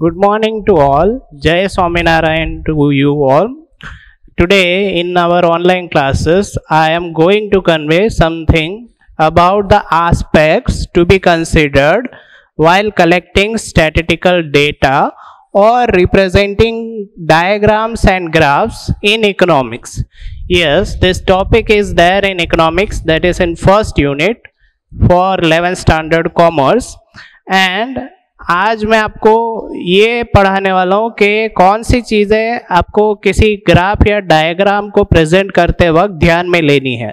Good morning to all. Jai Swaminarayan to you all. Today in our online classes, I am going to convey something about the aspects to be considered while collecting statistical data or representing diagrams and graphs in economics. Yes, this topic is there in economics, that is in first unit for 11th standard commerce, and आज मैं आपको ये पढ़ाने वाला हूँ कि कौन सी चीज़ें आपको किसी ग्राफ या डायग्राम को प्रेजेंट करते वक्त ध्यान में लेनी है,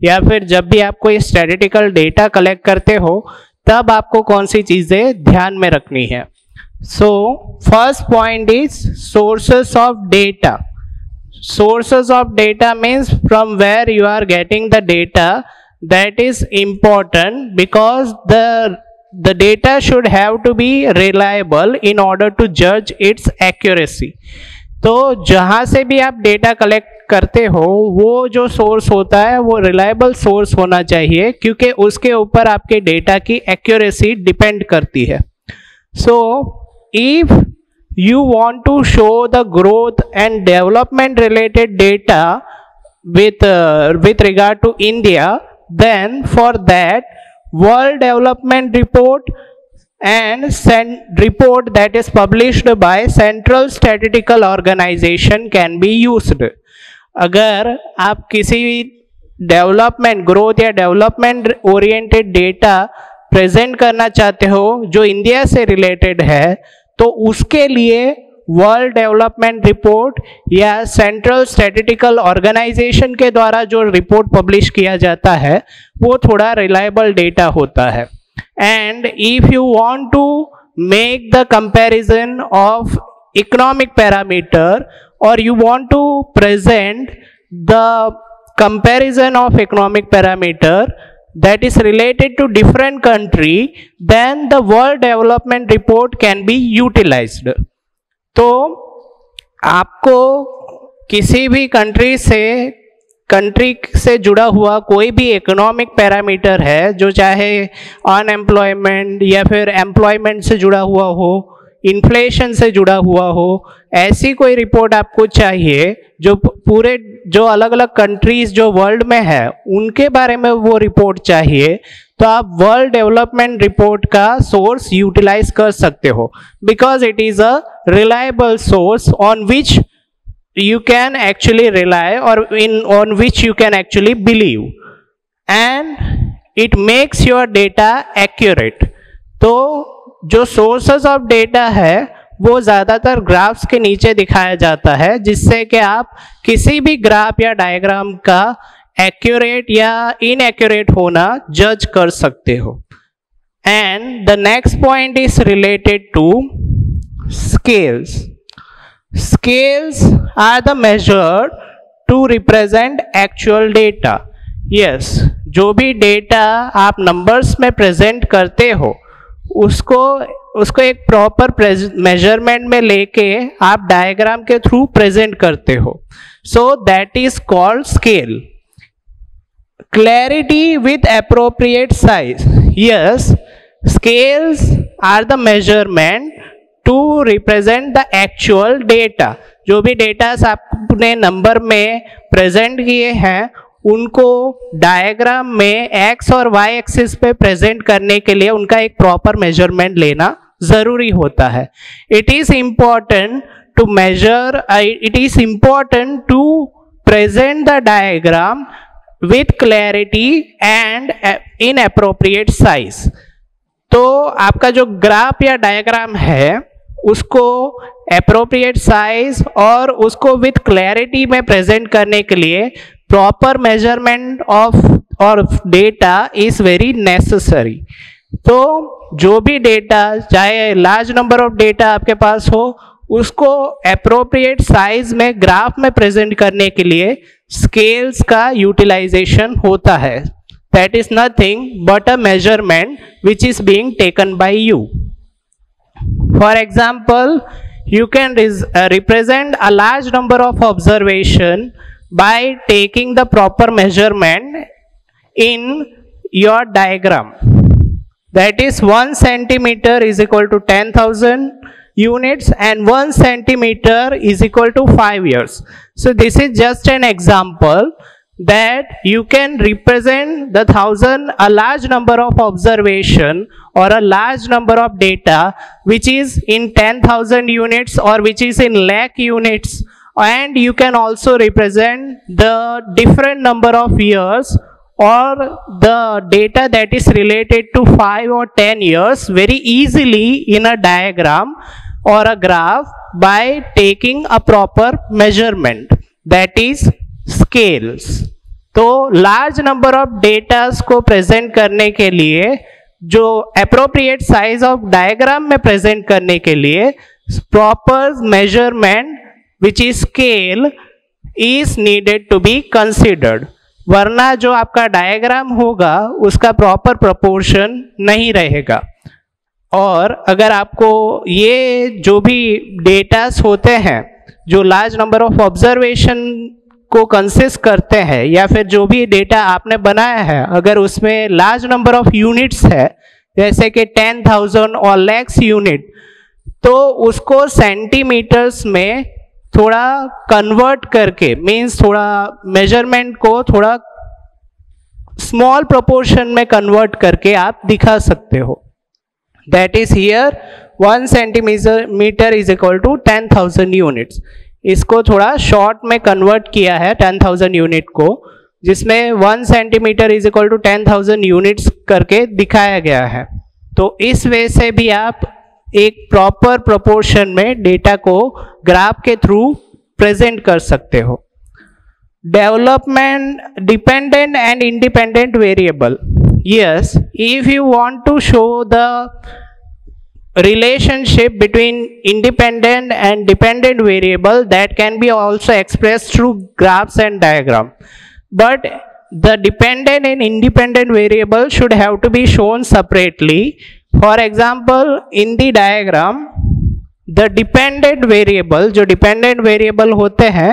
या फिर जब भी आप कोई स्टैटिस्टिकल डेटा कलेक्ट करते हो तब आपको कौन सी चीज़ें ध्यान में रखनी है. So first point is sources of data. Sources of data means from where you are getting the data. That is important because the data should have to be reliable in order to judge its accuracy. तो जहाँ से भी आप data collect करते हो वो जो source होता है वो रिलायबल सोर्स होना चाहिए, क्योंकि उसके ऊपर आपके डेटा की एक्यूरेसी डिपेंड करती है. So if you want to show the growth and development related data with regard to India, then for that World Development Report and report that is published by Central Statistical Organization can be used. अगर आप किसी development growth या development oriented data present करना चाहते हो जो India से related है, तो उसके लिए वर्ल्ड डेवलपमेंट रिपोर्ट या सेंट्रल स्टैटिस्टिकल ऑर्गेनाइजेशन के द्वारा जो रिपोर्ट पब्लिश किया जाता है वो थोड़ा रिलायबल डेटा होता है. And if you want to make the comparison of economic parameter और you want to present the comparison of economic parameter that is related to different country, then the World Development Report can be utilized. तो आपको किसी भी country से जुड़ा हुआ कोई भी इकोनॉमिक पैरामीटर है, जो चाहे अनएम्प्लॉयमेंट या फिर एम्प्लॉयमेंट से जुड़ा हुआ हो, इन्फ्लेशन से जुड़ा हुआ हो, ऐसी कोई रिपोर्ट आपको चाहिए जो अलग अलग कंट्रीज जो वर्ल्ड में है उनके बारे में वो रिपोर्ट चाहिए, तो आप वर्ल्ड डेवलपमेंट रिपोर्ट का सोर्स यूटिलाइज कर सकते हो, because it is a reliable source on which you can actually rely or on which you can actually believe, and it makes your data accurate. तो जो sources of data है वो ज़्यादातर graphs के नीचे दिखाया जाता है, जिससे कि आप किसी भी ग्राफ या डायग्राम का एक्यूरेट या इनएक्यूरेट होना जज कर सकते हो. And the next point is related to scales. Scales are the measure to represent actual data. Yes, जो भी डेटा आप नंबर्स में प्रेजेंट करते हो उसको एक प्रॉपर मेजरमेंट में लेके आप डायग्राम के थ्रू प्रेजेंट करते हो. So that is called scale. Clarity with appropriate size. Yes, scales are the measurement to represent the actual data. जो भी डेटा आपने नंबर में प्रेजेंट किए हैं उनको डायग्राम में एक्स और वाई एक्सिस पे प्रेजेंट करने के लिए उनका एक प्रॉपर मेजरमेंट लेना जरूरी होता है. It is important to measure, it is important to present the diagram with clarity and in appropriate size. तो आपका जो ग्राफ या डायग्राम है उसको एप्रोप्रिएट साइज और उसको विथ क्लैरिटी में प्रेजेंट करने के लिए proper measurement of data is very necessary. तो जो भी डेटा, चाहे लार्ज नंबर ऑफ डेटा आपके पास हो, उसको एप्रोप्रिएट साइज में ग्राफ में प्रेजेंट करने के लिए स्केल्स का यूटिलाइजेशन होता है. That is nothing but a measurement which is being taken by you. For example, you can represent a large number of observation by taking the proper measurement in your diagram. That is 1 centimeter is equal to 10,000, units and 1 centimeter is equal to 5 years. So this is just an example that you can represent the a large number of observation or a large number of data which is in 10,000 units or which is in lakh units, and you can also represent the different number of years or the data that is related to 5 or 10 years very easily in a diagram or a graph by taking a proper measurement, that is scales. तो large number of datas को present करने के लिए, जो appropriate size of diagram में present करने के लिए proper measurement which is scale is needed to be considered, वरना जो आपका डायग्राम होगा उसका प्रॉपर प्रोपोर्शन नहीं रहेगा। और अगर आपको ये जो भी डेटास होते हैं जो लार्ज नंबर ऑफ ऑब्जर्वेशन को कंसिस्ट करते हैं, या फिर जो भी डेटा आपने बनाया है अगर उसमें लार्ज नंबर ऑफ यूनिट्स है जैसे कि 10,000 और लैक्स यूनिट, तो उसको सेंटीमीटर्स में थोड़ा कन्वर्ट करके, मीन्स थोड़ा मेजरमेंट को थोड़ा स्मॉल प्रोपोर्शन में कन्वर्ट करके आप दिखा सकते हो। That is here 1 centimetre is equal to 10,000 units. इसको थोड़ा शॉर्ट में कन्वर्ट किया है 10,000 यूनिट को, जिसमें 1 centimetre is equal to 10,000 units करके दिखाया गया है। तो इस वे से भी आप एक प्रॉपर प्रोपोर्शन में डेटा को ग्राफ के थ्रू प्रेजेंट कर सकते हो। Development dependent and independent variable. Yes, if you want to show the relationship between independent and dependent variable, that can be also expressed through graphs and diagram, but the dependent and independent variable should have to be shown separately. For example, in the diagram the dependent variable, जो dependent variable होते हैं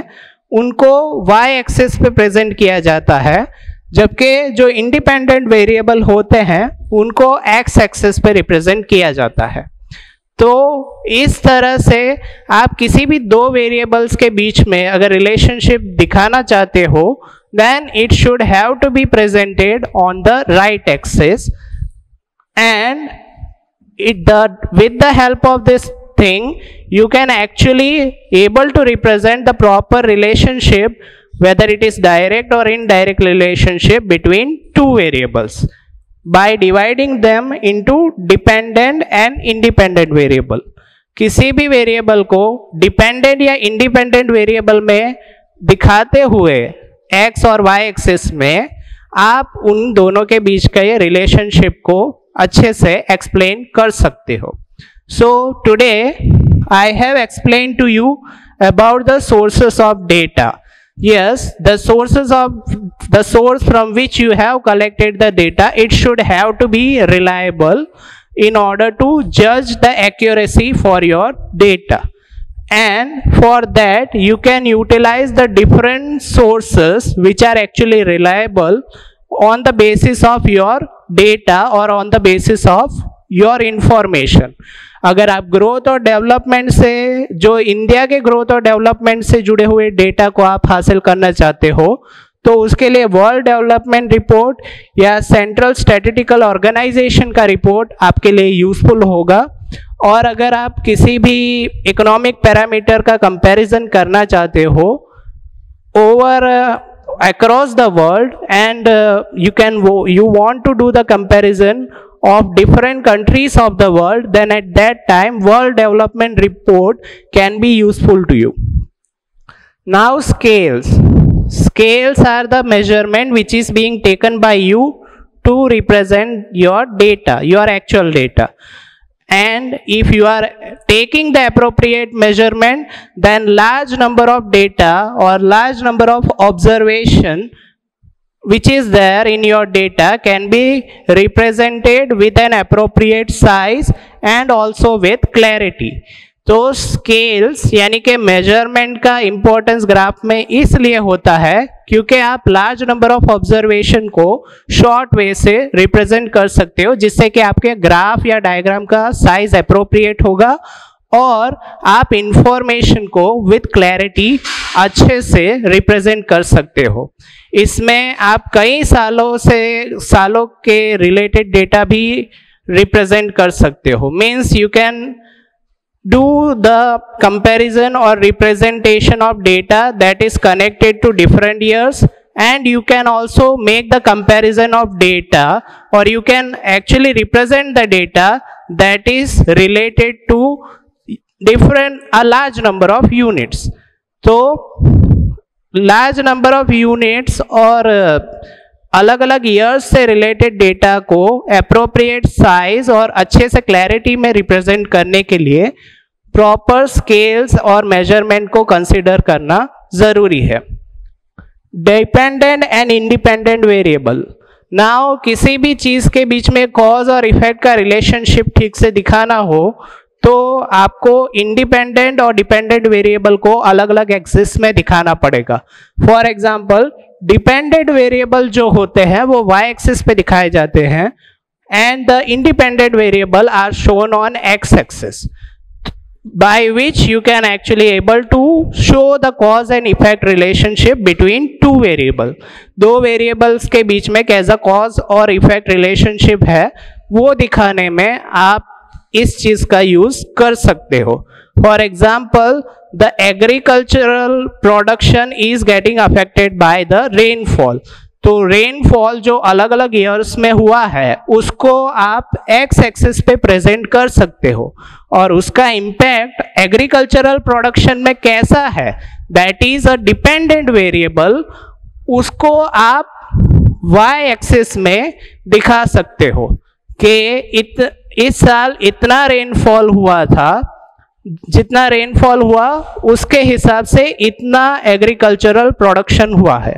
उनको y axis पे present किया जाता है, जबकि जो इंडिपेंडेंट वेरिएबल होते हैं उनको x एक्सिस पे रिप्रेजेंट किया जाता है। तो इस तरह से आप किसी भी दो वेरिएबल्स के बीच में अगर रिलेशनशिप दिखाना चाहते हो, then it should have to be presented on the right axis, and with the help of this thing you can actually able to represent the proper relationship, whether it is direct or indirect relationship between two variables, by dividing them into dependent and independent variable. किसी भी variable को dependent या independent variable में दिखाते हुए x और y axis में आप उन दोनों के बीच का ये रिलेशनशिप को अच्छे से एक्सप्लेन कर सकते हो। So today I have explain to you about the sources of data. Yes, the source from which you have collected the data, it should have to be reliable in order to judge the accuracy for your data, and for that you can utilize the different sources which are actually reliable on the basis of your data or on the basis of your information. अगर आप growth और development से, जो India के growth और development से जुड़े हुए डेटा को आप हासिल करना चाहते हो, तो उसके लिए वर्ल्ड डेवलपमेंट रिपोर्ट या सेंट्रल स्टैटिस्टिकल ऑर्गेनाइजेशन का रिपोर्ट आपके लिए यूजफुल होगा। और अगर आप किसी भी इकोनॉमिक पैरामीटर का कंपैरिजन करना चाहते हो over across the world, and you want to do the comparison of different countries of the world, then at that time world development report can be useful to you. Now scales are the measurement which is being taken by you to represent your data, your actual data. And if you are taking the appropriate measurement, then large number of data or large number of observation which is there in your data can be represented with an appropriate size and also with clarity. तो scales यानी कि measurement का importance graph में इसलिए होता है क्योंकि आप लार्ज नंबर ऑफ ऑब्जर्वेशन को शॉर्ट वे से रिप्रेजेंट कर सकते हो, जिससे कि आपके ग्राफ या डायग्राम का साइज अप्रोप्रिएट होगा और आप इंफॉर्मेशन को विथ क्लैरिटी अच्छे से रिप्रेजेंट कर सकते हो। इसमें आप कई सालों के रिलेटेड डेटा भी रिप्रेजेंट कर सकते हो। Means you can do the comparison or representation of data that is connected to different years, and you can also make the comparison of data, or you can actually represent the data that is related to a large number of units. तो large number of units और अलग अलग years से related data को appropriate size और अच्छे से clarity में रिप्रेजेंट करने के लिए प्रॉपर स्केल्स और मेजरमेंट को कंसीडर करना जरूरी है। Dependent and independent variable. Now किसी भी चीज के बीच में कॉज और इफेक्ट का रिलेशनशिप ठीक से दिखाना हो तो आपको इंडिपेंडेंट और डिपेंडेंट वेरिएबल को अलग अलग एक्सिस में दिखाना पड़ेगा। फॉर एग्जांपल डिपेंडेंट वेरिएबल जो होते हैं वो y एक्सिस पे दिखाए जाते हैं and the independent variable are shown on x axis, by which you can actually able to show the cause and effect relationship between two variable। दो variables के बीच में कैसा cause और effect relationship है वो दिखाने में आप इस चीज का यूज कर सकते हो। For example the agricultural production is getting affected by the rainfall. तो रेनफॉल जो अलग अलग ईयर्स में हुआ है उसको आप एक्स एक्सिस पे प्रेजेंट कर सकते हो और उसका इम्पैक्ट एग्रीकल्चरल प्रोडक्शन में कैसा है that is a dependent variable, उसको आप वाई एक्सिस में दिखा सकते हो कि इस साल इतना रेनफॉल हुआ था, जितना रेनफॉल हुआ उसके हिसाब से इतना एग्रीकल्चरल प्रोडक्शन हुआ है,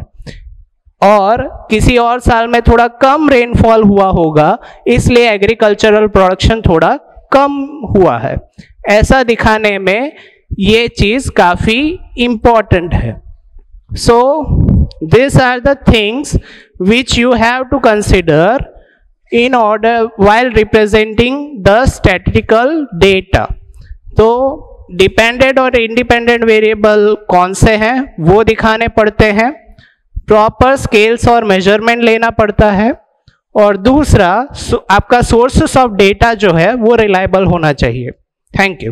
और किसी और साल में थोड़ा कम रेनफॉल हुआ होगा इसलिए एग्रीकल्चरल प्रोडक्शन थोड़ा कम हुआ है। ऐसा दिखाने में ये चीज काफी इंपॉर्टेंट है। So this are the things which you have to consider in order while representing the statistical data। तो डिपेंडेंट और इंडिपेंडेंट वेरिएबल कौन से हैं वो दिखाने पड़ते हैं, प्रॉपर स्केल्स और मेजरमेंट लेना पड़ता है, और दूसरा आपका सोर्सेस ऑफ डेटा जो है वो रिलायबल होना चाहिए। Thank you.